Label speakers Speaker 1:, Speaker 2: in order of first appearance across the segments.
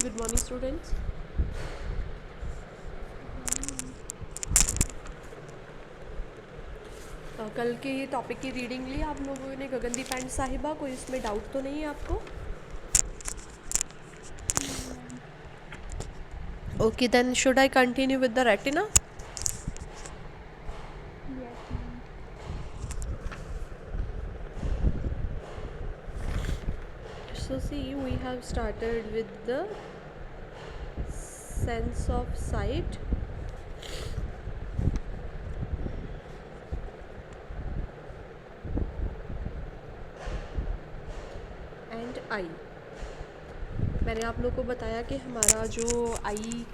Speaker 1: Good morning students. कल के ये टॉपिक की रीडिंग ली आप लोगों ने गगनदीप एंड साहिबा, कोई इसमें डाउट तो नहीं है आपको? Okay, then should I continue with the retina?
Speaker 2: Yes, ma'am.
Speaker 1: So see, we have started with the sense of sight and I. मैंने आप लोग को बताया कि हमारा जो आई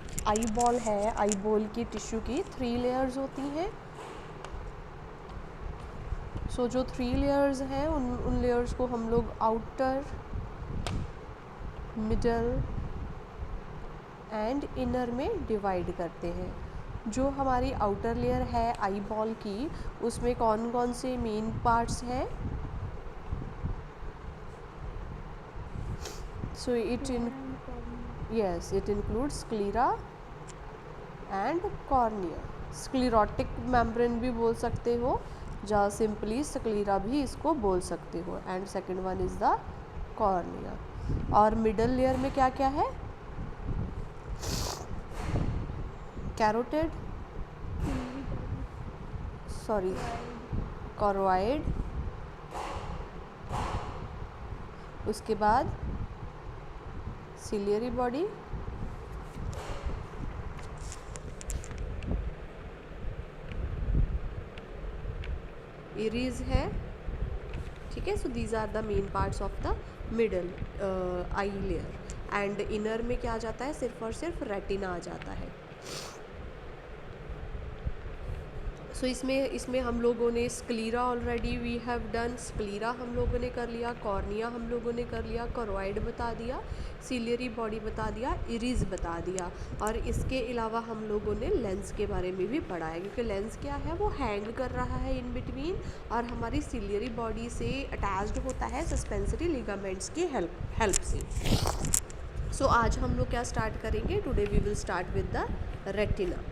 Speaker 1: बॉल है, आई बॉल की टिश्यू की 3 लेयर्स होती हैं। सो जो 3 लेयर्स हैं उन लेयर्स को हम लोग आउटर, मिडल एंड इनर में डिवाइड करते हैं। जो हमारी आउटर लेयर है आई बॉल की, उसमें कौन कौन से मेन पार्ट्स हैं? So it in
Speaker 2: Sclera and cornea.
Speaker 1: Yes, it includes sclera and cornea. Sclerotic membrane भी बोल सकते हो, या सिंपली स्क्लीरा भी इसको बोल सकते हो। And second one is the cornea. और मिडल लेयर में क्या क्या है? Carotid,
Speaker 2: Ciliary body.
Speaker 1: Sorry,
Speaker 2: Choroid.
Speaker 1: कॉरोइड, उसके बाद सिलियरी बॉडी, इरीज है। ठीक है, so these are the main parts of the middle I layer. And inner में क्या आ जाता है? सिर्फ और सिर्फ रेटिना आ जाता है। सो इसमें हम लोगों ने sclera already we have done, sclera हम लोगों ने कर लिया, कॉर्निया हम लोगों ने कर लिया, कॉरोइड बता दिया, सिलियरी बॉडी बता दिया, इरीज बता दिया। और इसके अलावा हम लोगों ने लेंस के बारे में भी पढ़ा है, क्योंकि लेंस क्या है, वो हैंग कर रहा है इन बिटवीन और हमारी सिलियरी बॉडी से अटैच्ड होता है सस्पेंसरी लिगामेंट्स की हेल्प से। सो आज हम लोग क्या स्टार्ट करेंगे? Today we will start with the retina.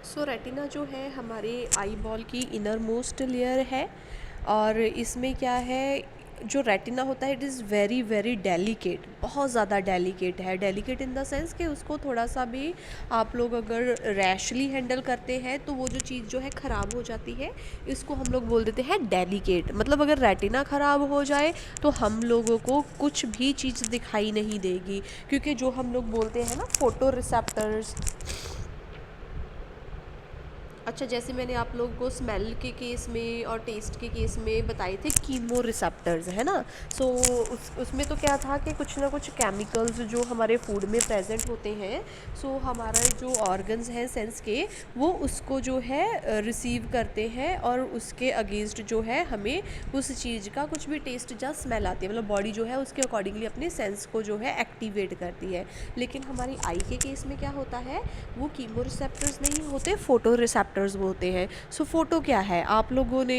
Speaker 1: So retina जो है हमारे आई बॉल की इनर मोस्ट लेयर है। और इसमें क्या है, जो रेटिना होता है it is very very delicate, बहुत ज़्यादा डेलिकेट है। डेलिकेट इन द सेंस कि उसको थोड़ा सा भी आप लोग अगर रैशली हैंडल करते हैं तो वो जो चीज़ जो है ख़राब हो जाती है। इसको हम लोग बोल देते हैं डेलिकेट। मतलब अगर रेटिना ख़राब हो जाए तो हम लोगों को कुछ भी चीज़ दिखाई नहीं देगी, क्योंकि जो हम लोग बोलते हैं ना फोटो रिसेप्टर्स। अच्छा, जैसे मैंने आप लोगों को स्मेल के केस में और टेस्ट के केस में बताए थे कीमो रिसेप्टर्स, है ना। सो उसमें तो क्या था कि कुछ ना कुछ केमिकल्स जो हमारे फूड में प्रेजेंट होते हैं, सो हमारा जो ऑर्गन्स हैं सेंस के, वो उसको जो है रिसीव करते हैं और उसके अगेंस्ट जो है हमें उस चीज़ का कुछ भी टेस्ट या स्मेल आती है। मतलब बॉडी जो है उसके अकॉर्डिंगली अपने सेंस को जो है एक्टिवेट करती है। लेकिन हमारी आई के केस में क्या होता है, वो कीमो रिसेप्टर्स नहीं होते, फोटो रिसेप्टर्स होते हैं। सो फोटो क्या है, आप लोगों ने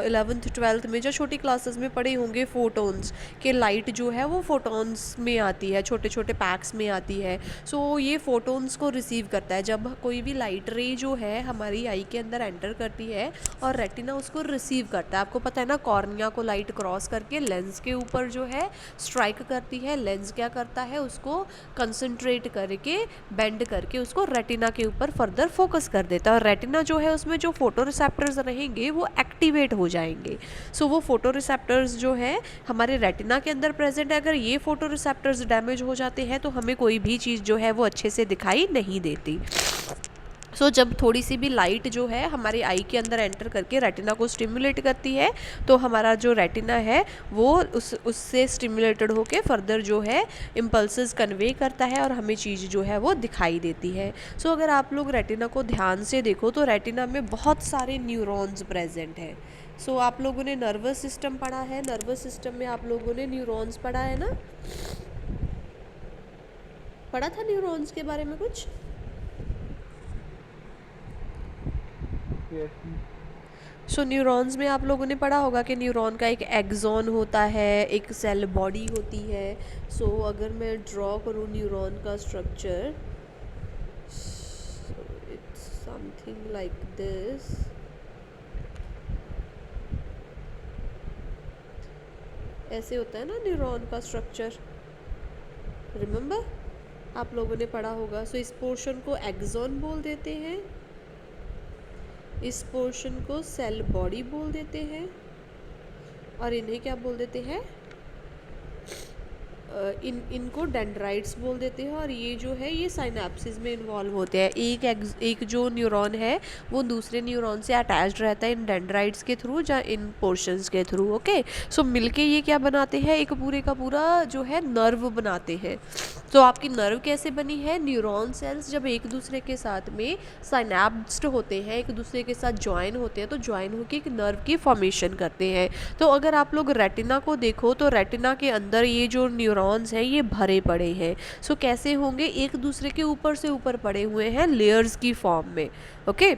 Speaker 1: 11th 12th में जो छोटी क्लासेस में पढ़े होंगे फोटोन्स के, लाइट जो है वो फोटोन्स में आती है, छोटे छोटे पैक्स में आती है। सो ये फोटोन्स को रिसीव करता है। जब कोई भी लाइट रे जो है हमारी आई के अंदर एंटर करती है और रेटिना उसको रिसीव करता है। आपको पता है ना, कॉर्निया को लाइट क्रॉस करके लेंस के ऊपर जो है स्ट्राइक करती है। लेंस क्या करता है, उसको कंसंट्रेट करके बेंड करके उसको रेटिना के ऊपर फर्दर फोकस कर देता है। और रेटिना जो है उसमें जो फोटो रिसेप्टर्स रहेंगे वो एक्टिवेट हो जाएंगे। सो वो फोटो रिसेप्टर्स जो है हमारे रेटिना के अंदर प्रेजेंट है। अगर ये फोटो रिसेप्टर्स डैमेज हो जाते हैं तो हमें कोई भी चीज़ जो है वो अच्छे से दिखाई नहीं देती। सो जब थोड़ी सी भी लाइट जो है हमारे आई के अंदर एंटर करके रेटिना को स्टिमुलेट करती है तो हमारा जो रेटिना है वो उससे स्टिमुलेटेड होके फर्दर जो है इम्पल्सेस कन्वे करता है और हमें चीज़ जो है वो दिखाई देती है। सो अगर आप लोग रेटिना को ध्यान से देखो तो रेटिना में बहुत सारे न्यूरॉन्स प्रेजेंट हैं। सो आप लोगों ने नर्वस सिस्टम पढ़ा है, नर्वस सिस्टम में आप लोगों ने न्यूरॉन्स पढ़ा है ना, पढ़ा था न्यूरॉन्स के बारे में कुछ?
Speaker 2: Yes, ma'am.
Speaker 1: सो न्यूरॉन्स में आप लोगों ने पढ़ा होगा कि न्यूरॉन का एक एक्सॉन होता है, एक सेल बॉडी होती है। सो अगर मैं ड्रॉ करूँ न्यूरॉन का structure, it's something like this. ऐसे होता है ना न्यूरॉन का स्ट्रक्चर, रिमेंबर आप लोगों ने पढ़ा होगा। सो इस पोर्शन को एक्सॉन बोल देते हैं, इस पोर्शन को सेल बॉडी बोल देते हैं, और इन्हें क्या बोल देते हैं, इनको डेंड्राइट्स बोल देते हैं। और ये जो है ये साइनेप्सिस में इन्वॉल्व होते हैं। एक जो न्यूरॉन है वो दूसरे न्यूरॉन से अटैच्ड रहता है इन डेंड्राइट्स के थ्रू या इन पोर्शंस के थ्रू। ओके, सो मिलके ये क्या बनाते हैं, एक पूरे का पूरा जो है नर्व बनाते हैं। तो आपकी नर्व कैसे बनी है, न्यूरॉन सेल्स जब एक दूसरे के साथ में साइनेप्स्ड होते हैं, एक दूसरे के साथ ज्वाइन होते हैं, तो ज्वाइन होकर एक नर्व की फॉर्मेशन करते हैं। तो अगर आप लोग रेटिना को देखो तो रेटिना के अंदर ये जो न्यूरॉन्स हैं ये भरे पड़े हैं। सो कैसे होंगे, एक दूसरे के ऊपर से ऊपर पड़े हुए हैं लेयर्स की फॉर्म में। ओके,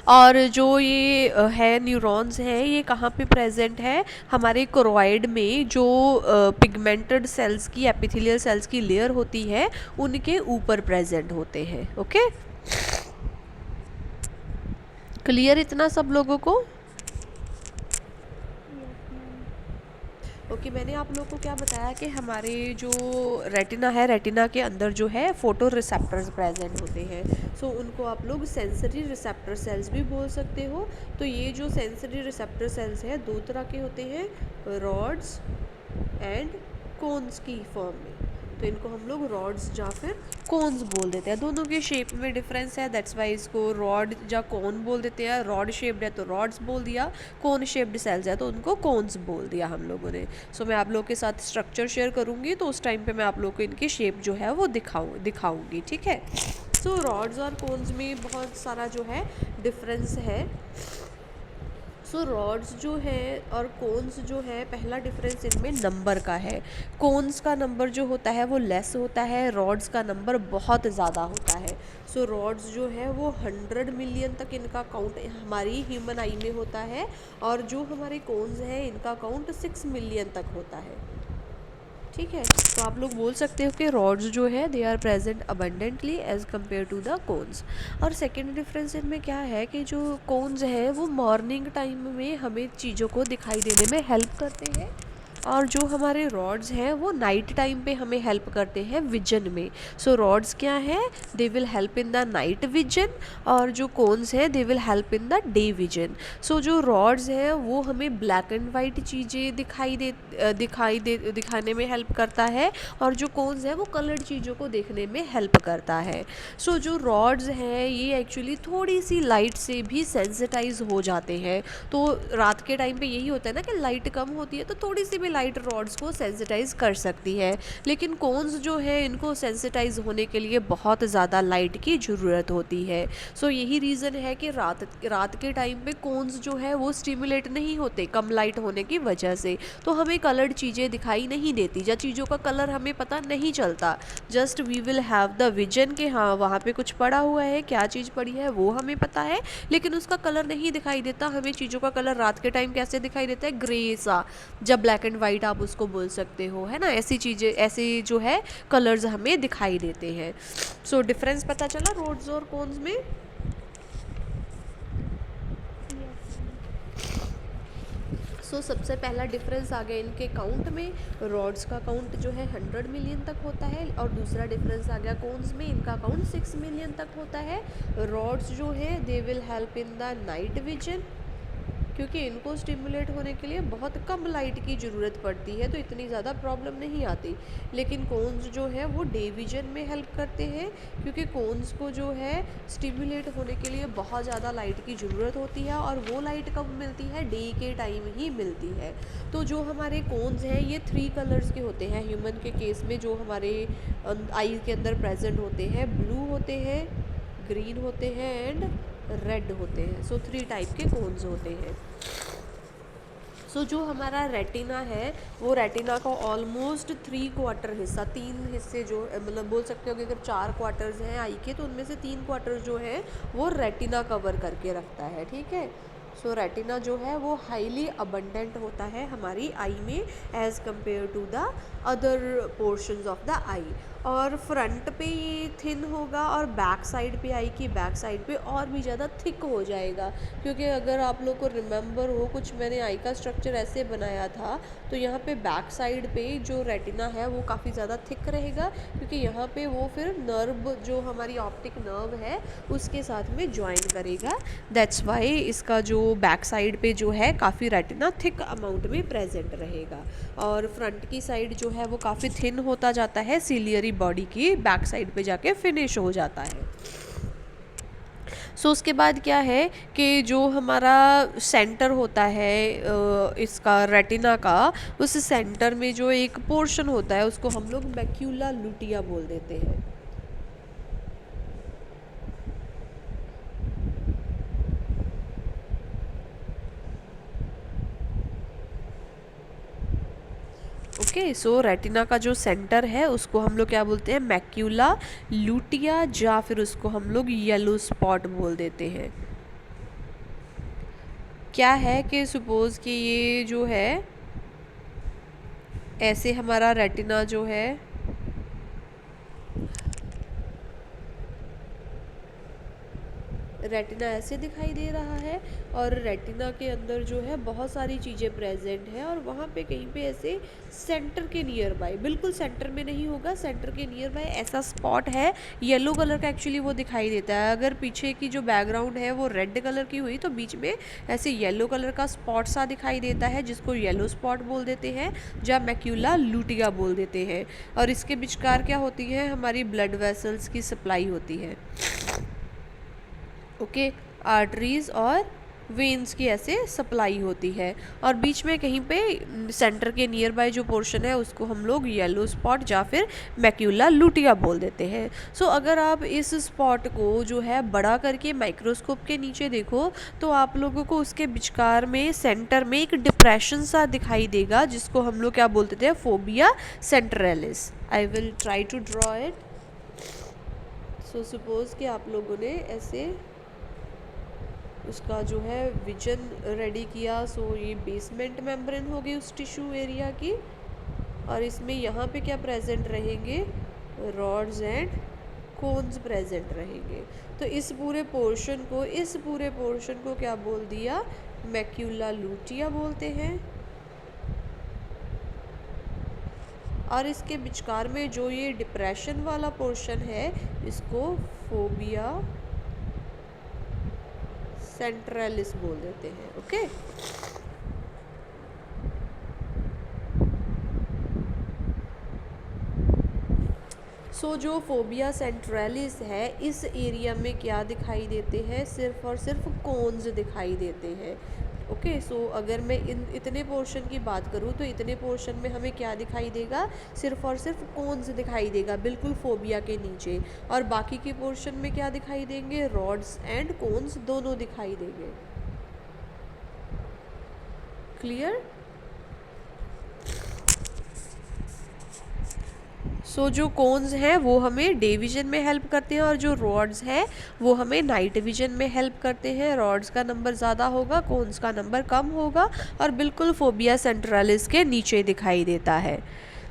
Speaker 1: और जो ये है न्यूरॉन्स हैं ये कहाँ पे प्रेजेंट है, हमारे कोरोइड में जो पिगमेंटेड सेल्स की, एपिथेलियल सेल्स की लेयर होती है उनके ऊपर प्रेजेंट होते हैं। ओके, क्लियर इतना सब लोगों को?
Speaker 2: Yes ma'am.
Speaker 1: ओके, मैंने आप लोगों को क्या बताया कि हमारे जो रेटिना है, रेटिना के अंदर जो है फोटो रिसेप्टर्स प्रेजेंट होते हैं। सो उनको आप लोग सेंसरी रिसेप्टर सेल्स भी बोल सकते हो। तो ये जो सेंसरी रिसेप्टर सेल्स है दो तरह के होते हैं, रॉड्स एंड कोन्स की फॉर्म में। तो इनको हम लोग रॉड्स या फिर कोन्स बोल देते हैं। दोनों के शेप में डिफरेंस है, दैट्स वाई इसको रॉड या कोन बोल देते हैं। रॉड शेप्ड है तो रॉड्स बोल दिया, कोन शेप्ड सेल्स है तो उनको कोन्स बोल दिया हम लोगों ने। सो मैं आप लोग के साथ स्ट्रक्चर शेयर करूँगी तो उस टाइम पे मैं आप लोग को इनकी शेप जो है वो दिखाऊँगी, ठीक है। सो रॉड्स और कोन्स में बहुत सारा जो है डिफरेंस है। सो रॉड्स जो है और कोन्स जो है, पहला डिफरेंस इनमें नंबर का है। कोन्स का नंबर जो होता है वो लेस होता है, रॉड्स का नंबर बहुत ज़्यादा होता है। सो रॉड्स जो है वो 100 मिलियन तक इनका काउंट हमारी ह्यूमन आई में होता है, और जो हमारे कोन्स हैं इनका काउंट 6 मिलियन तक होता है, ठीक है। तो आप लोग बोल सकते हो कि रॉड्स जो है they are present abundantly as compared to the cones. और सेकेंड डिफरेंस इनमें क्या है कि जो कोन्स है वो मॉर्निंग टाइम में हमें चीज़ों को दिखाई देने में हेल्प करते हैं, और जो हमारे रॉड्स हैं वो नाइट टाइम पे हमें हेल्प करते हैं विजन में। सो रॉड्स क्या है, they will help in the night vision, और जो कोन्स हैं they will help in the day vision. So जो रॉड्स हैं वो हमें ब्लैक एंड वाइट चीज़ें दिखाने में हेल्प करता है, और जो कोन्स हैं वो कलर्ड चीज़ों को देखने में हेल्प करता है। सो जो रॉड्स हैं ये एक्चुअली थोड़ी सी लाइट से भी सेंसिटाइज हो जाते हैं। तो रात के टाइम पे यही होता है ना कि लाइट कम होती है तो थोड़ी सी भी लाइट रॉड्स को सेंसिटाइज कर सकती है, लेकिन कोन्स जो है इनको सेंसिटाइज होने के लिए बहुत ज़्यादा लाइट की ज़रूरत होती है। सो यही रीज़न है कि रात के टाइम पे कोन्स जो है वो स्टिमुलेट नहीं होते कम लाइट होने की वजह से, तो हमें कलर्ड चीज़ें दिखाई नहीं देती, या चीज़ों का कलर हमें पता नहीं चलता। Just we will have the vision कि हाँ वहाँ पे कुछ पड़ा हुआ है, क्या चीज़ पड़ी है वो हमें पता है, लेकिन उसका कलर नहीं दिखाई देता। हमें चीज़ों का कलर रात के टाइम कैसे दिखाई देता है, ग्रे सा, जब ब्लैक एंड वाइट आप उसको बोल सकते हो, है ना। ऐसी चीज़ें, ऐसे जो है कलर्स हमें दिखाई देते हैं। सो डिफरेंस पता चला रोड्स और कोन्स में।
Speaker 2: Yes ma'am.
Speaker 1: सो सबसे पहला डिफरेंस आ गया इनके काउंट में, रॉड्स का काउंट जो है 100 मिलियन तक होता है, और दूसरा डिफरेंस आ गया कोन्स में, इनका काउंट 6 मिलियन तक होता है। रॉड्स जो है they will help in the night vision, क्योंकि इनको स्टिमुलेट होने के लिए बहुत कम लाइट की ज़रूरत पड़ती है तो इतनी ज़्यादा प्रॉब्लम नहीं आती। लेकिन कोन्स जो है वो डे विजन में हेल्प करते हैं, क्योंकि कोन्स को जो है स्टिमुलेट होने के लिए बहुत ज़्यादा लाइट की ज़रूरत होती है, और वो लाइट कब मिलती है, डे के टाइम ही मिलती है। तो जो हमारे कोन्स हैं ये 3 कलर्स के होते हैं ह्यूमन के केस में, जो हमारे आई के अंदर प्रेजेंट होते हैं, ब्लू होते हैं, ग्रीन होते हैं एंड रेड होते हैं। सो 3 टाइप के कोन्स होते हैं। सो जो हमारा रेटिना है वो रेटिना का ऑलमोस्ट 3/4 हिस्सा, 3 हिस्से जो मतलब बोल सकते हो कि अगर 4 क्वार्टर्स हैं आई के तो उनमें से 3 क्वार्टर्स जो है वो रेटिना कवर करके रखता है, ठीक है। सो रेटिना जो है वो हाईली अबंडेंट होता है हमारी आई में as compare to the other portions of the eye. और फ्रंट पे ये थिन होगा और बैक साइड पे आई की बैक साइड पे और भी ज़्यादा थिक हो जाएगा, क्योंकि अगर आप लोग को रिमेंबर हो कुछ मैंने आई का स्ट्रक्चर ऐसे बनाया था, तो यहाँ पे बैक साइड पे जो रेटिना है वो काफ़ी ज़्यादा थिक रहेगा, क्योंकि यहाँ पे वो फिर नर्व जो हमारी ऑप्टिक नर्व है उसके साथ में ज्वाइन करेगा। दैट्स वाई इसका जो बैक साइड पे जो है काफ़ी रेटिना थिक अमाउंट में प्रेजेंट रहेगा, और फ्रंट की साइड जो है वो काफ़ी थिन होता जाता है, सीलियरी बॉडी की बैक साइड पे जाके फिनिश हो जाता है। सो उसके बाद क्या है कि जो हमारा सेंटर होता है इसका रेटिना का, उस सेंटर में जो एक पोर्शन होता है उसको हम लोग मैक्यूला लुटिया बोल देते हैं। ओके, सो रेटिना का जो सेंटर है उसको हम लोग क्या बोलते हैं, मैक्यूला लुटिया, या फिर उसको हम लोग येलो स्पॉट बोल देते हैं। क्या है कि सपोज कि ये जो है ऐसे हमारा रेटिना जो है रेटिना ऐसे दिखाई दे रहा है, और रेटिना के अंदर जो है बहुत सारी चीज़ें प्रेजेंट है, और वहाँ पे कहीं पे ऐसे सेंटर के नियर बाय, बिल्कुल सेंटर में नहीं होगा, सेंटर के नियर बाय ऐसा स्पॉट है येलो कलर का, एक्चुअली वो दिखाई देता है। अगर पीछे की जो बैकग्राउंड है वो रेड कलर की हुई तो बीच में ऐसे येलो कलर का स्पॉट सा दिखाई देता है, जिसको येलो स्पॉट बोल देते हैं या मैक्यूला लुटिया बोल देते हैं। और इसके विचकार क्या होती है, हमारी ब्लड वेसल्स की सप्लाई होती है। ओके, आर्टरीज और वेन्स की ऐसे सप्लाई होती है, और बीच में कहीं पे सेंटर के नियर बाय जो पोर्शन है उसको हम लोग येलो स्पॉट या फिर मैक्यूला लुटिया बोल देते हैं। सो अगर आप इस स्पॉट को जो है बड़ा करके माइक्रोस्कोप के नीचे देखो तो आप लोगों को उसके विचकार में सेंटर में एक डिप्रेशन सा दिखाई देगा, जिसको हम लोग क्या बोलते थे, fovea centralis. I will try to draw it. So suppose कि आप लोगों ने ऐसे उसका जो है विजन रेडी किया। सो ये बेसमेंट मेम्ब्रेन हो गई उस टिश्यू एरिया की, और इसमें यहाँ पे क्या प्रेजेंट रहेंगे, रॉड्स एंड कोन्स प्रेजेंट रहेंगे। तो इस पूरे पोर्शन को क्या बोल दिया, मैक्यूला लुटिया बोलते हैं। और इसके विचकार में जो ये डिप्रेशन वाला पोर्शन है इसको फोबिया सेंट्रलिस बोल देते हैं। ओके, सो जो फोबिया सेंट्रलिस है इस एरिया में क्या दिखाई देते हैं, सिर्फ और सिर्फ कोन्स दिखाई देते हैं। ओके, सो अगर मैं इतने पोर्शन की बात करूँ तो इतने पोर्शन में हमें क्या दिखाई देगा, सिर्फ और सिर्फ कोन्स दिखाई देगा बिल्कुल फोबिया के नीचे, और बाकी के पोर्शन में क्या दिखाई देंगे, रॉड्स एंड कोन्स दोनों दिखाई देंगे। क्लियर? सो जो कोन्स हैं वो हमें डे विजन में हेल्प करते हैं, और जो रॉड्स हैं वो हमें नाइट विजन में हेल्प करते हैं। रॉड्स का नंबर ज़्यादा होगा, कोन्स का नंबर कम होगा, और बिल्कुल फोबिया सेंट्रलिस के नीचे दिखाई देता है।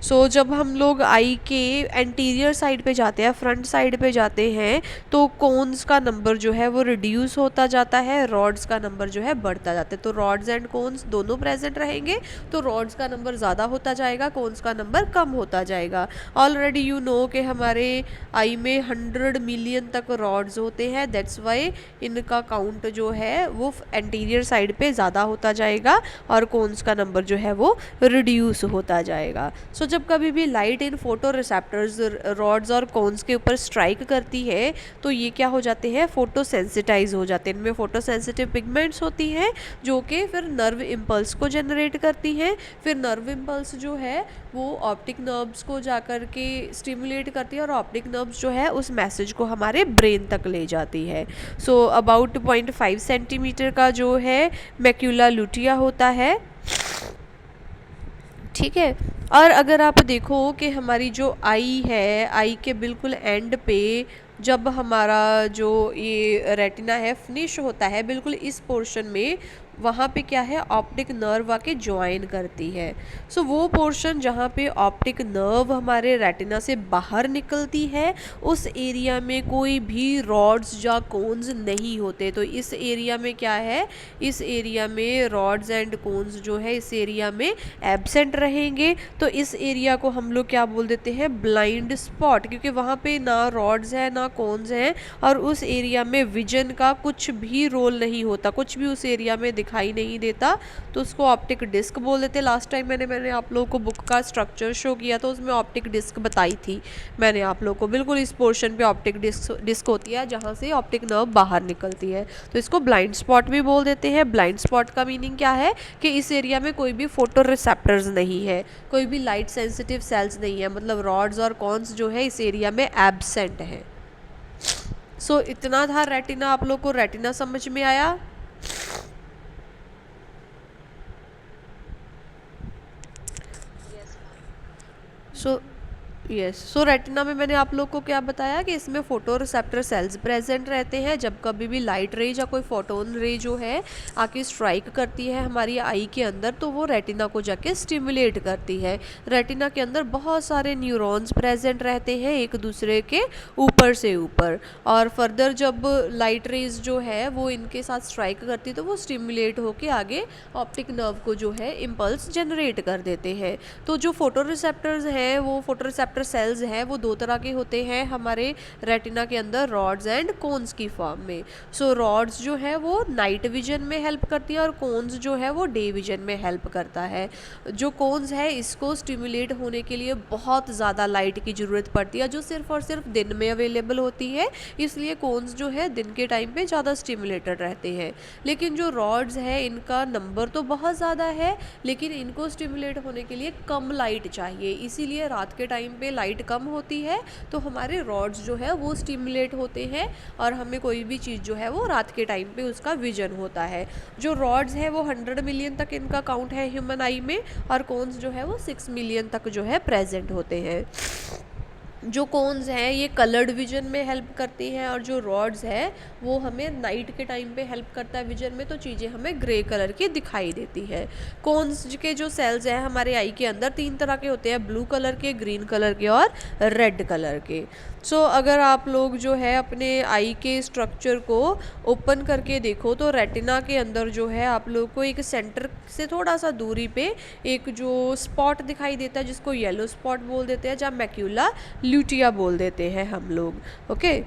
Speaker 1: सो जब हम लोग आई के एंटीरियर साइड पे जाते हैं, फ्रंट साइड पे जाते हैं, तो कोन्स का नंबर जो है वो रिड्यूस होता जाता है, रॉड्स का नंबर जो है बढ़ता जाता है। तो रॉड्स एंड कोन्स दोनों प्रेजेंट रहेंगे, तो रॉड्स का नंबर ज़्यादा होता जाएगा, कोन्स का नंबर कम होता जाएगा। ऑलरेडी यू नो कि हमारे आई में 100 मिलियन तक रॉड्स होते हैं, दैट्स वाई इनका काउंट जो है वो एंटीरियर साइड पे ज़्यादा होता जाएगा, और कोन्स का नंबर जो है वो रिड्यूस होता जाएगा। सो जब कभी भी light in photo receptors rods और कोन्स के ऊपर स्ट्राइक करती है तो ये क्या हो जाते हैं, फोटो सेंसिटाइज हो जाते हैं। इनमें फोटो सेंसिटिव पिगमेंट्स होती हैं जो कि फिर नर्व इम्पल्स को जनरेट करती हैं। फिर नर्व इम्पल्स जो है वो ऑप्टिक नर्व्स को जाकर के स्टिमुलेट करती है, और ऑप्टिक नर्व्स जो है उस मैसेज को हमारे ब्रेन तक ले जाती है। सो अबाउट 0.5 सेंटीमीटर का जो है मैक्यूला लुटिया होता है, ठीक है। और अगर आप देखो कि हमारी जो आई है, आई के बिल्कुल एंड पे जब हमारा जो ये रेटिना है फिनिश होता है बिल्कुल इस पोर्शन में, वहाँ पे क्या है ऑप्टिक नर्व आके ज्वाइन करती है। सो वो पोर्शन जहाँ पे ऑप्टिक नर्व हमारे रेटिना से बाहर निकलती है उस एरिया में कोई भी रॉड्स या कोन्स नहीं होते। तो इस एरिया में क्या है, इस एरिया में रॉड्स एंड कोन्स जो है इस एरिया में एब्सेंट रहेंगे। तो इस एरिया को हम लोग क्या बोल देते हैं, ब्लाइंड स्पॉट, क्योंकि वहाँ पे ना रॉड्स है ना कोन्स हैं और उस एरिया में विजन का कुछ भी रोल नहीं होता, कुछ भी उस एरिया में दिखाई नहीं देता। तो उसको ऑप्टिक डिस्क बोल देते हैं। लास्ट टाइम मैंने आप लोगों को बुक का स्ट्रक्चर शो किया तो उसमें ऑप्टिक डिस्क बताई थी मैंने आप लोगों को। बिल्कुल इस पोर्शन पे ऑप्टिक डिस्क होती है जहाँ से ऑप्टिक नर्व बाहर निकलती है। तो इसको ब्लाइंड स्पॉट भी बोल देते हैं। ब्लाइंड स्पॉट का मीनिंग क्या है कि इस एरिया में कोई भी फोटो रिसेप्टर्स नहीं है, कोई भी लाइट सेंसिटिव सेल्स नहीं है, मतलब रॉड्स और कॉन्स जो है इस एरिया में एब्सेंट है। सो इतना था रेटिना। आप लोग को रेटिना समझ में आया? सो सो रेटिना में मैंने आप लोग को क्या बताया कि इसमें फोटो रिसेप्टर सेल्स प्रेजेंट रहते हैं। जब कभी भी लाइट रे या कोई फोटोन रे जो है आके स्ट्राइक करती है हमारी आई के अंदर तो वो रेटिना को जाके स्टिमुलेट करती है। रेटिना के अंदर बहुत सारे न्यूरॉन्स प्रेजेंट रहते हैं एक दूसरे के ऊपर से ऊपर, और फर्दर जब लाइट रेज जो है वो इनके साथ स्ट्राइक करती है तो वो स्टिमुलेट होके आगे ऑप्टिक नर्व को जो है इम्पल्स जनरेट कर देते हैं। तो जो फोटो रिसेप्टर्स हैं वो फोटो रिसेप्टर सेल्स हैं वो दो तरह के होते हैं हमारे रेटिना के अंदर, रॉड्स एंड कोन्स की फॉर्म में। सो रॉड्स जो है वो नाइट विजन में हेल्प करती है और कोन्स जो है वो डे विजन में हेल्प करता है। जो कोन्स है इसको स्टिमुलेट होने के लिए बहुत ज़्यादा लाइट की ज़रूरत पड़ती है जो सिर्फ और सिर्फ दिन में अवेलेबल होती है, इसलिए कोन्स जो है दिन के टाइम पे ज़्यादा स्टिमुलेटेड रहते हैं। लेकिन जो रॉड्स है इनका नंबर तो बहुत ज़्यादा है लेकिन इनको स्टिमुलेट होने के लिए कम लाइट चाहिए, इसीलिए रात के टाइम पे लाइट कम होती है तो हमारे रॉड्स जो है वो स्टिमुलेट होते हैं और हमें कोई भी चीज़ जो है वो रात के टाइम पे उसका विजन होता है। जो रॉड्स है वो 100 मिलियन तक इनका काउंट है ह्यूमन आई में, और कोन्स जो है वो 6 मिलियन तक जो है प्रेजेंट होते हैं। जो कोन्स हैं ये कलर्ड विजन में हेल्प करती हैं और जो रॉड्स है वो हमें नाइट के टाइम पे हेल्प करता है विजन में, तो चीज़ें हमें ग्रे कलर की दिखाई देती है। कोन्स के जो सेल्स हैं हमारे आई के अंदर 3 तरह के होते हैं, ब्लू कलर के, ग्रीन कलर के और रेड कलर के। सो अगर आप लोग जो है अपने आई के स्ट्रक्चर को ओपन करके देखो तो रेटिना के अंदर जो है आप लोग को एक सेंटर से थोड़ा सा दूरी पे एक जो स्पॉट दिखाई देता है जिसको येलो स्पॉट बोल देते हैं, जहाँ मैक्यूला ल्यूटिया बोल देते हैं हम लोग। ओके,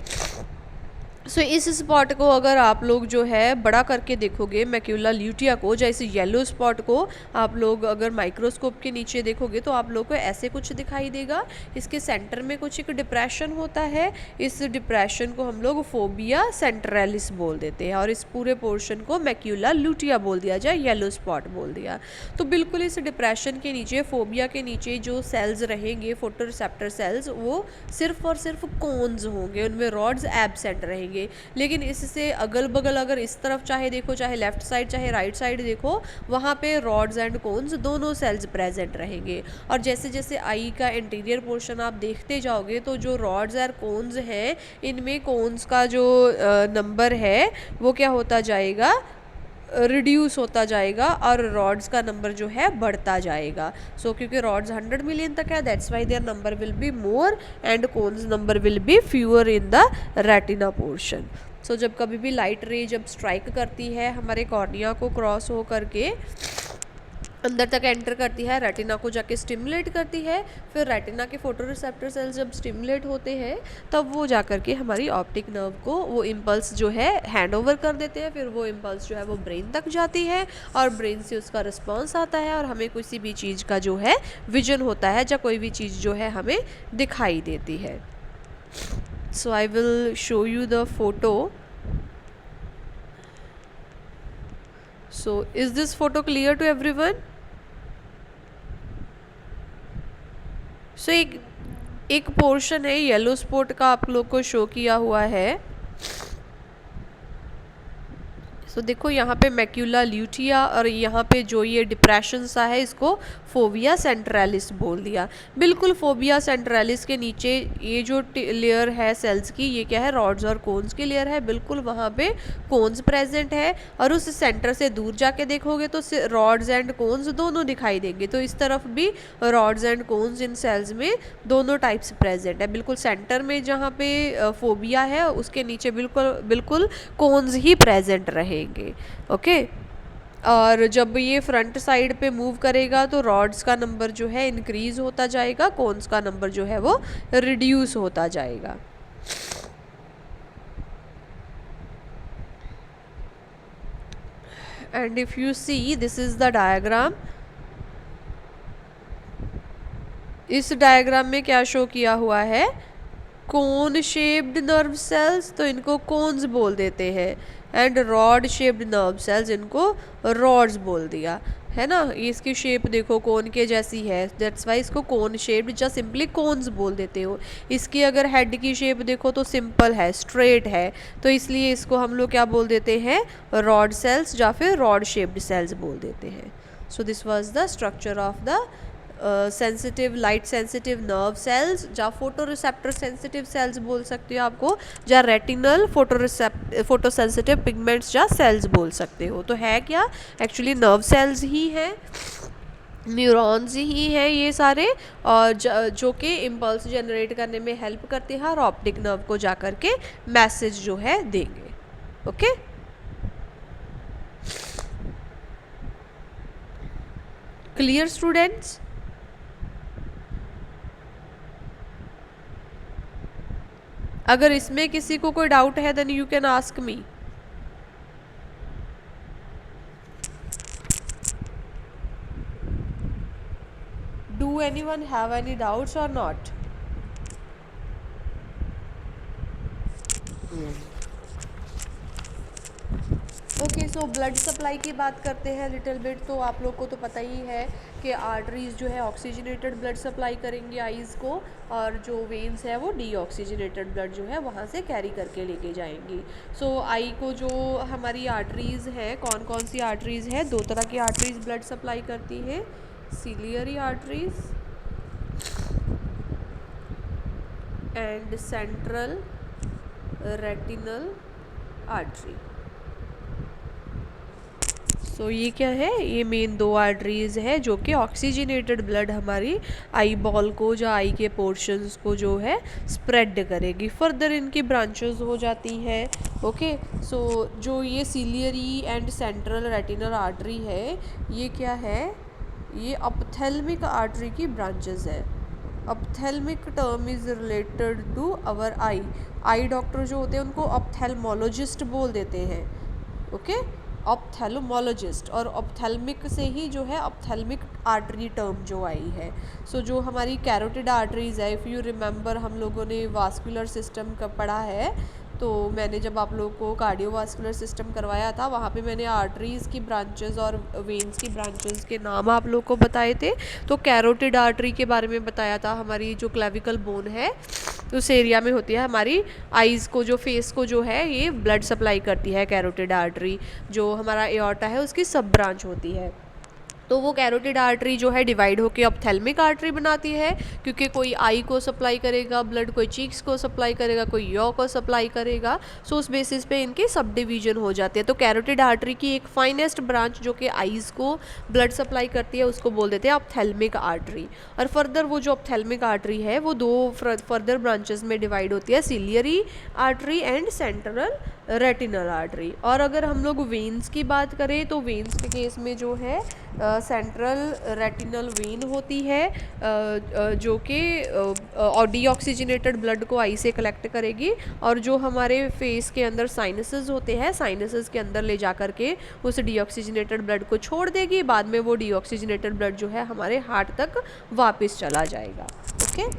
Speaker 1: सो इस स्पॉट को अगर आप लोग जो है बड़ा करके देखोगे मैक्यूला ल्यूटिया को, जैसे येलो स्पॉट को आप लोग अगर माइक्रोस्कोप के नीचे देखोगे तो आप लोग को ऐसे कुछ दिखाई देगा। इसके सेंटर में कुछ एक डिप्रेशन होता है, इस डिप्रेशन को हम लोग फोबिया सेंट्रलिस बोल देते हैं और इस पूरे पोर्शन को मैक्यूला ल्यूटिया बोल दिया जाए, येलो स्पॉट बोल दिया। तो बिल्कुल इस डिप्रेशन के नीचे, फोबिया के नीचे जो सेल्स रहेंगे फोटो रिसेप्टर सेल्स, वो सिर्फ और सिर्फ कोन्स होंगे, उनमें रॉड्स एब्सेंट रहेंगे। लेकिन इससे अगल बगल अगर इस तरफ चाहे देखो, चाहे लेफ्ट साइड चाहे राइट साइड देखो, वहाँ पे रॉड्स एंड कोन्स दोनों सेल्स प्रेजेंट रहेंगे। और जैसे जैसे आई का इंटीरियर पोर्शन आप देखते जाओगे तो जो रॉड्स और कोन्स हैं इनमें कोन्स का जो नंबर है वो क्या होता जाएगा, रिड्यूस होता जाएगा और रॉड्स का नंबर जो है बढ़ता जाएगा। सो क्योंकि रॉड्स 100 मिलियन तक है that's why their number will be more and cones number will be fewer in the retina portion. So जब कभी भी लाइट रे जब स्ट्राइक करती है हमारे कॉर्निया को क्रॉस हो करके अंदर तक एंटर करती है, रेटिना को जाके स्टिमुलेट करती है, फिर रेटिना के फोटो रिसेप्टर सेल्स जब स्टिमुलेट होते हैं तब वो जा करके हमारी ऑप्टिक नर्व को वो इम्पल्स जो है हैंड ओवर कर देते हैं। फिर वो इम्पल्स जो है वो ब्रेन तक जाती है और ब्रेन से उसका रिस्पॉन्स आता है और हमें किसी भी चीज़ का जो है विजन होता है या कोई भी चीज़ जो है हमें दिखाई देती है। So I will show you the photo. So is this photo clear to everyone? So एक पोर्शन है येलो स्पॉट का आप लोग को शो किया हुआ है। सो देखो यहाँ पे मैक्यूला ल्यूटिया और यहाँ पे जो ये डिप्रेशन सा है इसको फोबिया सेंट्रलिस बोल दिया। बिल्कुल फोबिया सेंट्रलिस के नीचे ये जो लेयर है सेल्स की, ये क्या है, रॉड्स और कोन्स की लेयर है। बिल्कुल वहाँ पे कोन्स प्रेजेंट है और उस सेंटर से दूर जाके देखोगे तो रॉड्स एंड कोन्स दोनों दिखाई देंगे। तो इस तरफ भी रॉड्स एंड कोन्स इन सेल्स में दोनों टाइप्स प्रेजेंट है। बिल्कुल सेंटर में जहाँ पे फोबिया है उसके नीचे बिल्कुल बिल्कुल कोन्स ही प्रेजेंट रहेंगे। ओके, और जब ये फ्रंट साइड पे मूव करेगा तो रॉड्स का नंबर जो है इंक्रीज होता जाएगा, कोन्स का नंबर जो है वो रिड्यूस होता जाएगा। And if you see this is the diagram, इस डायग्राम में क्या शो किया हुआ है, कोन शेप्ड नर्व सेल्स, तो इनको कोन्स बोल देते हैं, and rod shaped nerve cells, इनको रॉड्स बोल दिया है ना। इसकी शेप देखो कोन के जैसी है, दैट्स वाई इसको कोन शेप्ड या सिंपली कोन्स बोल देते हो। इसकी अगर हेड की शेप देखो तो सिंपल है, स्ट्रेट है, तो इसलिए इसको हम लोग क्या बोल देते हैं, रॉड सेल्स या फिर रॉड शेप्ड सेल्स बोल देते हैं। So this was the structure of the sensitive light sensitive nerve cells, या फोटो रिसेप्टर सेंसिटिव सेल्स बोल सकते हो आपको, या रेटिनल फोटो सेंसिटिव पिगमेंट्स या सेल्स बोल सकते हो। तो है क्या, एक्चुअली नर्व सेल्स ही हैं, न्यूरॉन्स ही हैं ये सारे, और जो कि इम्पल्स जनरेट करने में हेल्प करते हैं और ऑप्टिक नर्व को जा कर के मैसेज जो है देंगे। Okay, clear students? अगर इसमें किसी को कोई डाउट है then you can ask me. Do anyone have any doubts और नॉट? ओके, सो ब्लड सप्लाई की बात करते हैं लिटिल बिट। तो आप लोग को तो पता ही है कि आर्टरीज जो है ऑक्सीजनेटेड ब्लड सप्लाई करेंगे आईज़ को, और जो वेन्स है वो डीऑक्सीजनेटेड ब्लड जो है वहाँ से कैरी करके लेके जाएंगी। सो आई को जो हमारी आर्टरीज़ है, कौन कौन सी आर्टरीज़ है, दो तरह की आर्टरीज़ ब्लड सप्लाई करती है, ciliary arteries and central retinal artery. So ये क्या है, ये मेन दो आर्टरीज है जो कि ऑक्सीजनेटेड ब्लड हमारी आई बॉल को, जो आई के पोर्शंस को जो है स्प्रेड करेगी। फर्दर इनकी ब्रांचेस हो जाती हैं। ओके, सो जो ये ciliary and central retinal artery है, ये क्या है, ये ऑप्थेल्मिक आर्टरी की ब्रांचेस है। Ophthalmic term is related to our eye. Eye doctor जो होते हैं उनको ऑप्थेल्मोलॉजिस्ट बोल देते हैं। ओके, ऑप्थेल्मोलॉजिस्ट, और ऑप्थेल्मिक से ही जो है ऑप्थेल्मिक आर्टरी टर्म जो आई है। सो जो हमारी कैरोटिड आर्टरीज है, इफ़ यू रिमेंबर हम लोगों ने वास्कुलर सिस्टम का पढ़ा है, तो मैंने जब आप लोगों को कार्डियोवास्कुलर सिस्टम करवाया था वहाँ पे मैंने आर्टरीज़ की ब्रांचेस और वेन्स की ब्रांचेस के नाम आप लोग को बताए थे। तो कैरोटिड आर्टरी के बारे में बताया था, हमारी जो क्लेविकल बोन है उस एरिया में होती है हमारी आईज़ को, जो फेस को जो है ये ब्लड सप्लाई करती है कैरोटिड आर्टरी। जो हमारा एओर्टा है उसकी सब ब्रांच होती है। तो वो कैरोटिड आर्टरी जो है डिवाइड होकर ऑप्थेल्मिक आर्टरी बनाती है, क्योंकि कोई आई को सप्लाई करेगा ब्लड, कोई चीक्स को सप्लाई करेगा, कोई यॉ को सप्लाई करेगा। सो उस बेसिस पे इनके सब डिवीजन हो जाते हैं। तो कैरोटिड आर्टरी की एक फाइनेस्ट ब्रांच जो कि आईज़ को ब्लड सप्लाई करती है उसको बोल देते हैं ऑप्थेल्मिक आर्टरी। और फर्दर वो जो ऑप्थेल्मिक आर्टरी है वो दो फर्दर ब्रांचेस में डिवाइड होती है, ciliary artery and central retinal artery. और अगर हम लोग वेन्स की बात करें तो वेन्स के केस में जो है सेंट्रल रेटिनल वेन होती है, जो कि डीऑक्सीजनेटेड ब्लड को आई से कलेक्ट करेगी, और जो हमारे फेस के अंदर साइनसेस होते हैं, साइनसेस के अंदर ले जा कर के उस डीऑक्सीजनेटेड ब्लड को छोड़ देगी। बाद में वो डीऑक्सीजनेटेड ब्लड जो है हमारे हार्ट तक वापस चला जाएगा। ओके,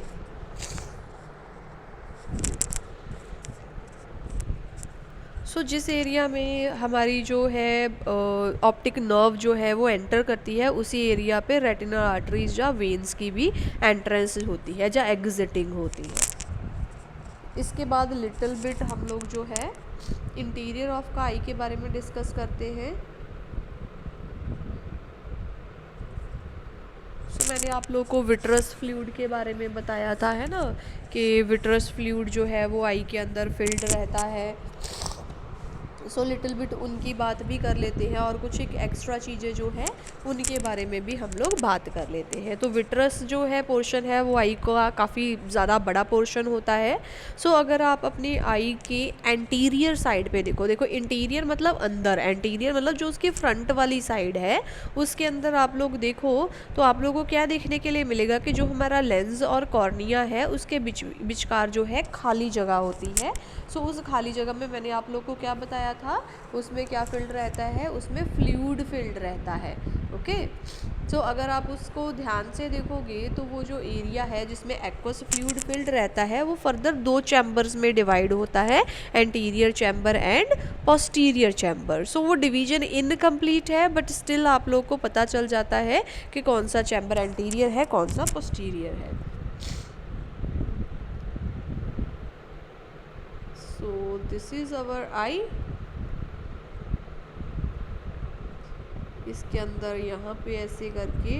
Speaker 1: सो जिस एरिया में हमारी जो है ऑप्टिक नर्व जो है वो एंटर करती है, उसी एरिया पे रेटिनल आर्टरीज या वेन्स की भी एंट्रेंस होती है या एग्जिटिंग होती है। इसके बाद लिटिल बिट हम लोग जो है इंटीरियर ऑफ का आई के बारे में डिस्कस करते हैं। सो मैंने आप लोगों को विट्रस फ्लूइड के बारे में बताया था, है ना, कि विट्रस फ्लूइड जो है वो आई के अंदर फिल्ड रहता है। सो लिटिल बिट उनकी बात भी कर लेते हैं और कुछ एक एक्स्ट्रा चीज़ें जो है उनके बारे में भी हम लोग बात कर लेते हैं। तो विट्रस जो है पोर्शन है वो आई का काफ़ी ज़्यादा बड़ा पोर्शन होता है। सो अगर आप अपनी आई के एंटीरियर साइड पे देखो इंटीरियर मतलब अंदर, एंटीरियर मतलब जो उसकी फ्रंट वाली साइड है उसके अंदर आप लोग देखो तो आप लोगों को क्या देखने के लिए मिलेगा कि जो हमारा लेंस और कॉर्निया है उसके बिचकार जो है खाली जगह होती है। सो उस खाली जगह में मैंने आप लोग को क्या बताया था, उसमें क्या फील्ड रहता है, उसमें फ्लूइड फील्ड रहता है। ओके, सो अगर आप उसको ध्यान से देखोगे तो वो जो एरिया है जिसमें एक्वस फ्लूइड फील्ड रहता है वो फर्दर 2 चैम्बर्स में डिवाइड होता है, anterior chamber and posterior chamber. So वो डिवीजन इनकम्प्लीट है बट स्टिल आप लोग को पता चल जाता है कि कौन सा चैम्बर एंटीरियर है कौन सा पोस्टीरियर है। सो दिस इज अवर आई। इसके अंदर यहाँ पे ऐसे करके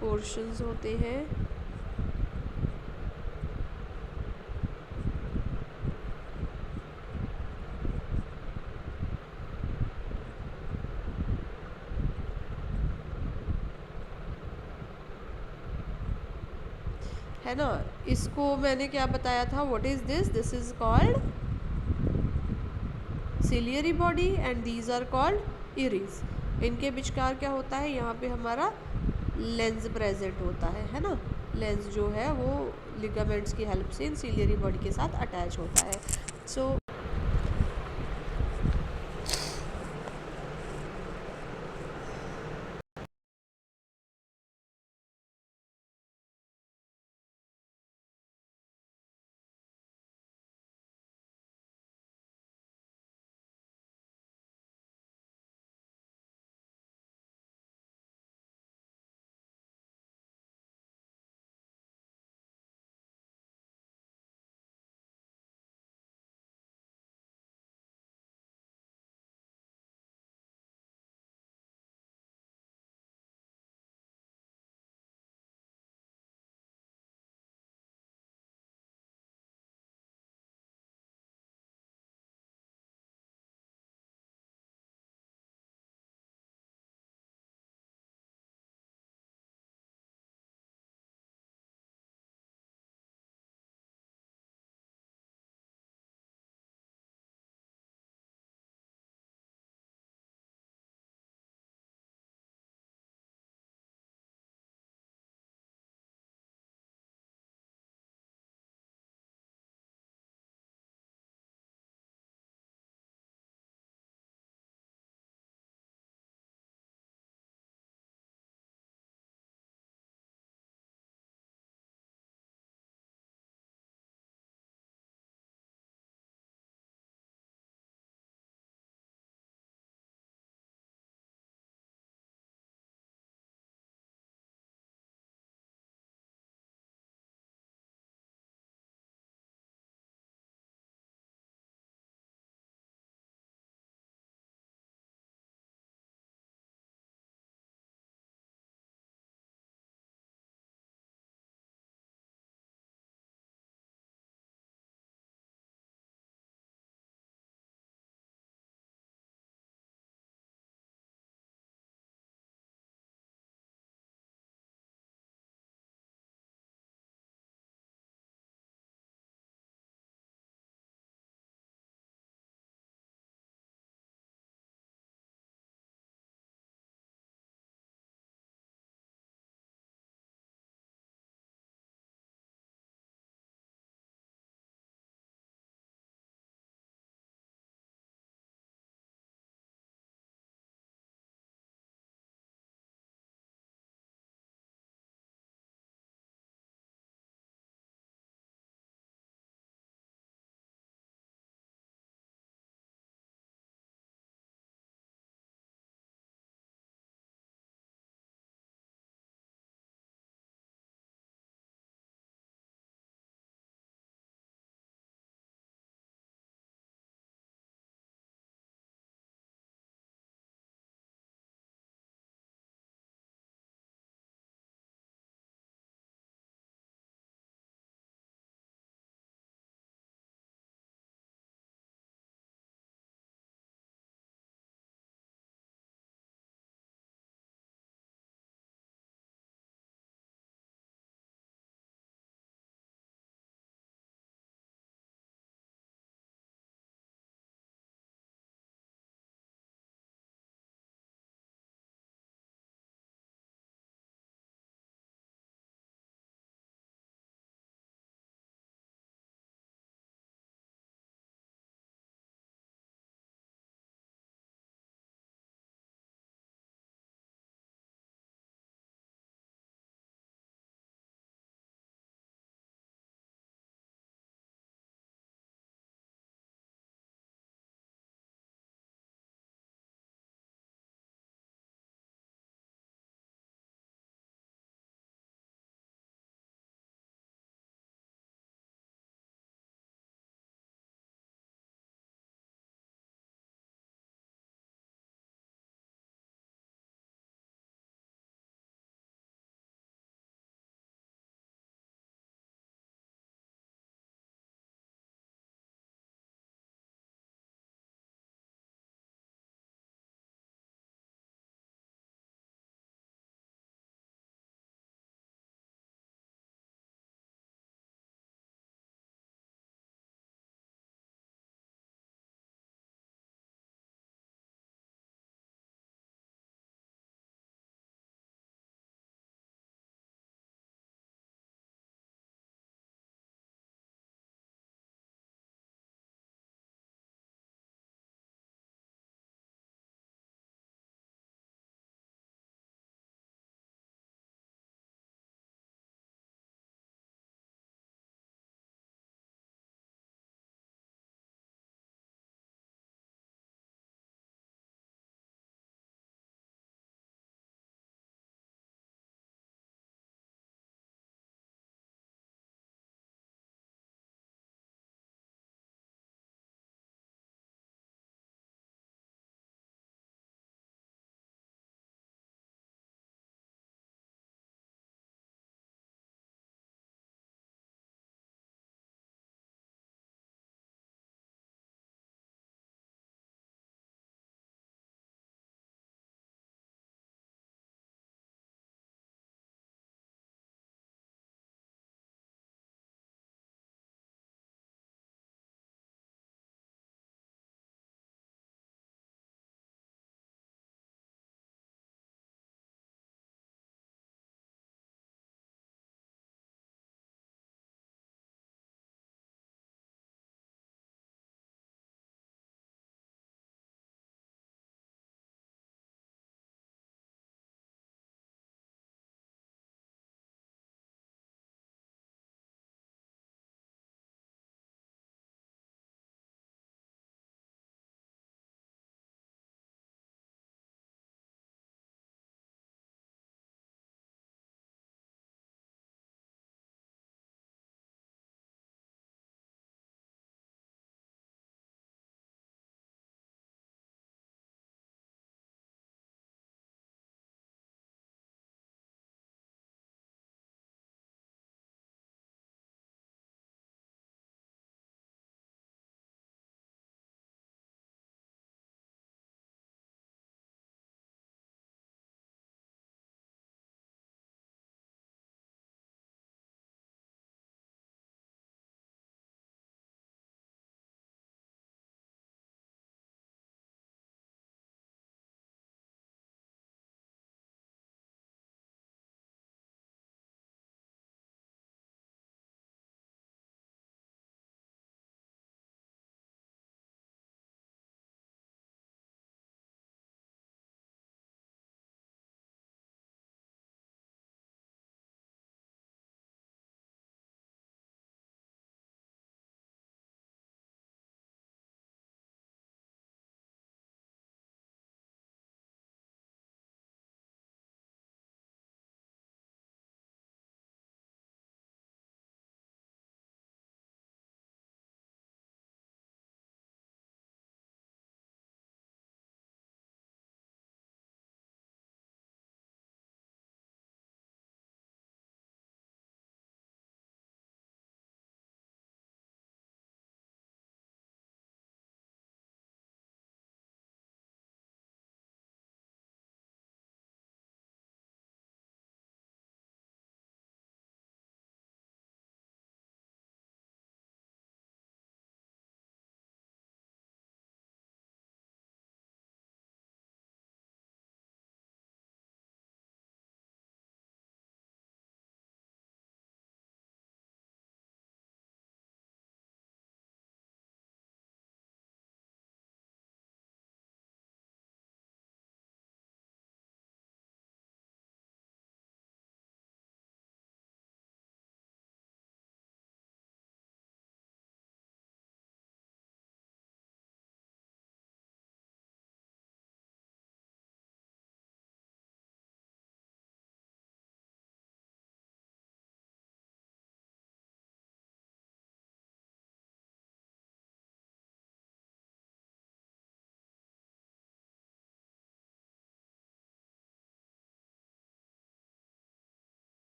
Speaker 1: पोर्शंस होते हैं। है ना, इसको मैंने क्या बताया था, what is this, this is called ciliary body and these are called iris. इनके विचकार क्या होता है, यहाँ पे हमारा लेंस प्रेजेंट होता है ना, लेंस जो है वो लिगामेंट्स की हेल्प से इन सिलियरी बॉडी के साथ अटैच होता है। सो